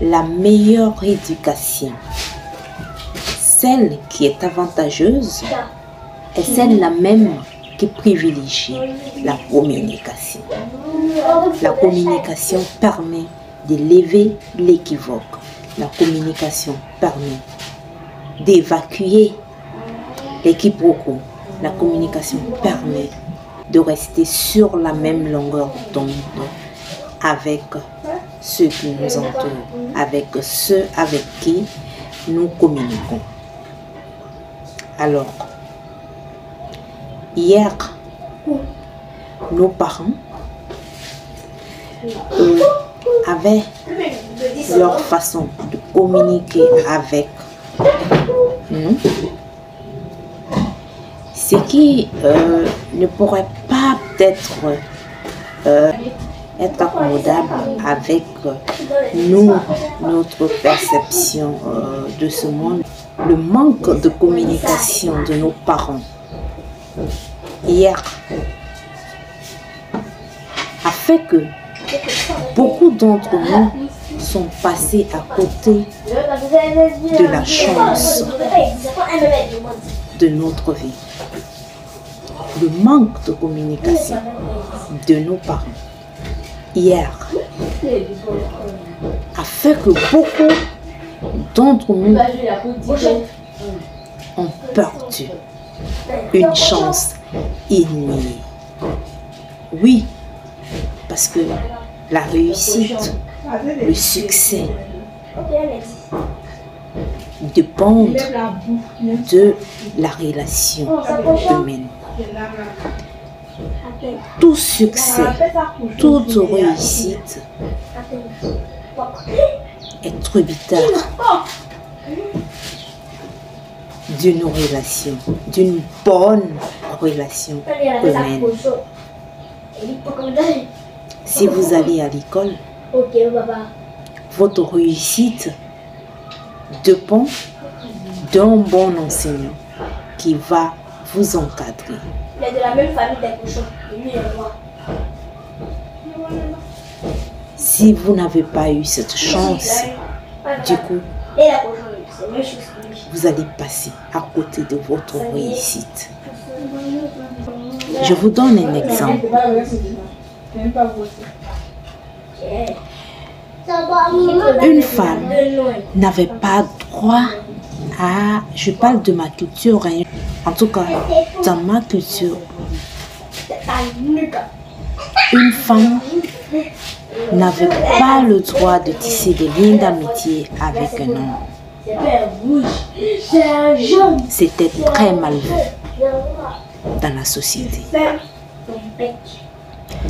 la meilleure éducation, celle qui est avantageuse, est celle-là même qui privilégie la communication. La communication permet d'élever l'équivoque. La communication permet d'évacuer les quiproquos. La communication permet de rester sur la même longueur d'onde avec ceux qui nous entourent, avec ceux avec qui nous communiquons. Alors, hier, nos parents avaient leur façon de communiquer avec nous, ce qui ne pourrait pas peut-être être accommodable avec nous, notre perception de ce monde. Le manque de communication de nos parents hier a fait que beaucoup d'entre nous sont passés à côté de la chance de notre vie. Le manque de communication de nos parents hier a fait que beaucoup d'entre nous ont perdu une chance inouïe. Oui, parce que la réussite, le succès dépendent de la relation humaine. Tout succès, toute réussite est tributaire d'une relation, d'une bonne relation humaine. Si vous allez à l'école, votre réussite dépend d'un bon enseignant qui va vous encadrer. Il est de la même famille des cochons. Si vous n'avez pas eu cette chance, du coup, vous allez passer à côté de votre réussite. Je vous donne un exemple. Une femme n'avait pas droit à... Je parle de ma culture, hein. En tout cas, dans ma culture, une femme n'avait pas le droit de tisser des liens d'amitié avec un homme. C'était très mal vu dans la société.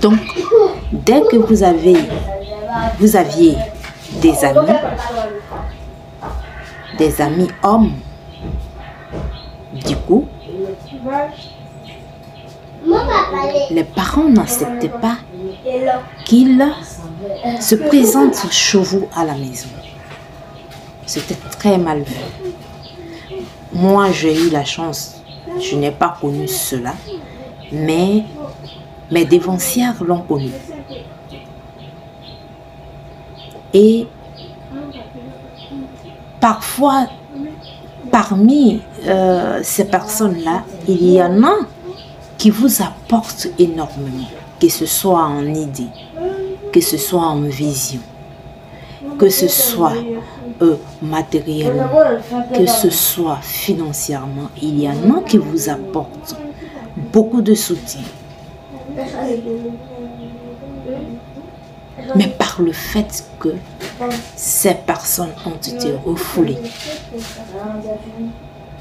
Donc, dès que vous aviez des amis hommes, du coup, les parents n'acceptaient pas qu'ils se présentent chez vous à la maison. C'était très mal vu. Moi, j'ai eu la chance, je n'ai pas connu cela, mais mes dévancières l'ont connu. Et parfois, parmi ces personnes-là, il y en a qui vous apportent énormément, que ce soit en idée, que ce soit en vision, que ce soit matériellement, que ce soit financièrement. Il y en a qui vous apportent beaucoup de soutien. Mais par le fait que ces personnes ont été refoulées,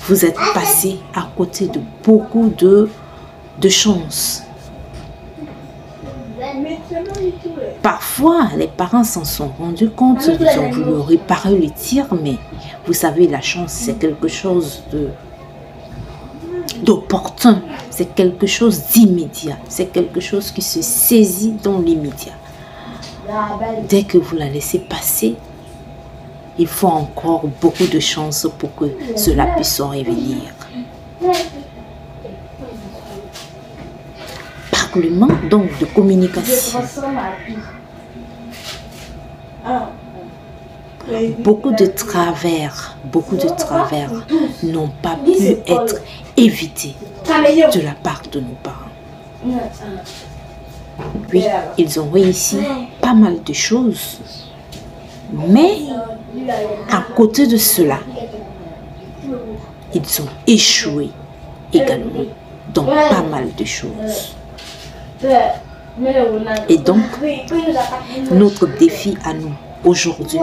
vous êtes passé à côté de beaucoup de chances. Parfois, les parents s'en sont rendus compte, ils ont voulu réparer le tir, mais vous savez, la chance, c'est quelque chose d'opportun, c'est quelque chose d'immédiat, c'est quelque chose qui se saisit dans l'immédiat. Dès que vous la laissez passer, il faut encore beaucoup de chance pour que cela puisse se revenir. Par le manque donc de communication, beaucoup de travers n'ont pas pu être évités de la part de nos parents. Oui, ils ont réussi pas mal de choses, mais à côté de cela, ils ont échoué également dans pas mal de choses. Et donc, notre défi à nous aujourd'hui,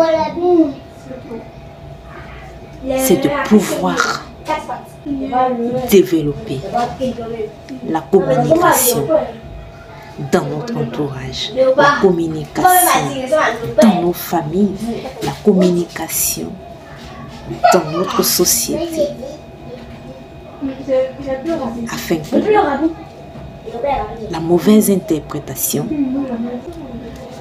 c'est de pouvoir développer la communication dans notre entourage, la communication dans nos familles, la communication dans notre société, afin que la mauvaise interprétation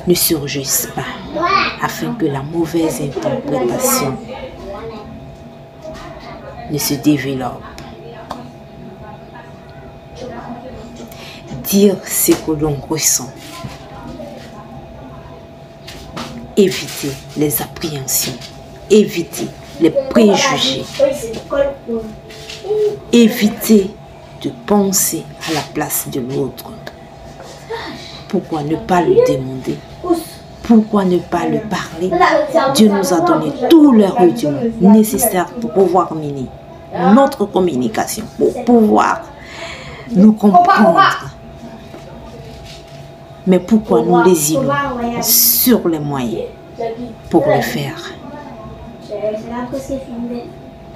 ne surgisse pas, afin que la mauvaise interprétation ne se développe. Dire ce que l'on ressent, éviter les appréhensions, éviter les préjugés, éviter de penser à la place de l'autre. Pourquoi ne pas lui demander? Pourquoi ne pas lui parler? Dieu nous a donné tous les rudiments nécessaires pour pouvoir mener notre communication, pour pouvoir nous comprendre. Mais pourquoi nous lésinons sur les moyens pour le faire?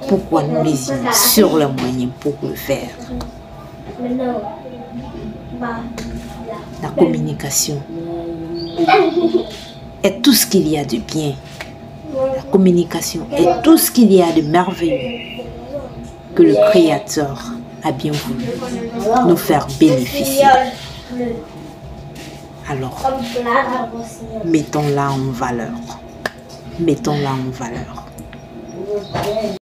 Pourquoi nous lésinons sur les moyens pour le faire? La communication est tout ce qu'il y a de bien. La communication est tout ce qu'il y a de merveilleux que le Créateur a bien voulu nous faire bénéficier. Alors, mettons-la en valeur. Mettons-la en valeur.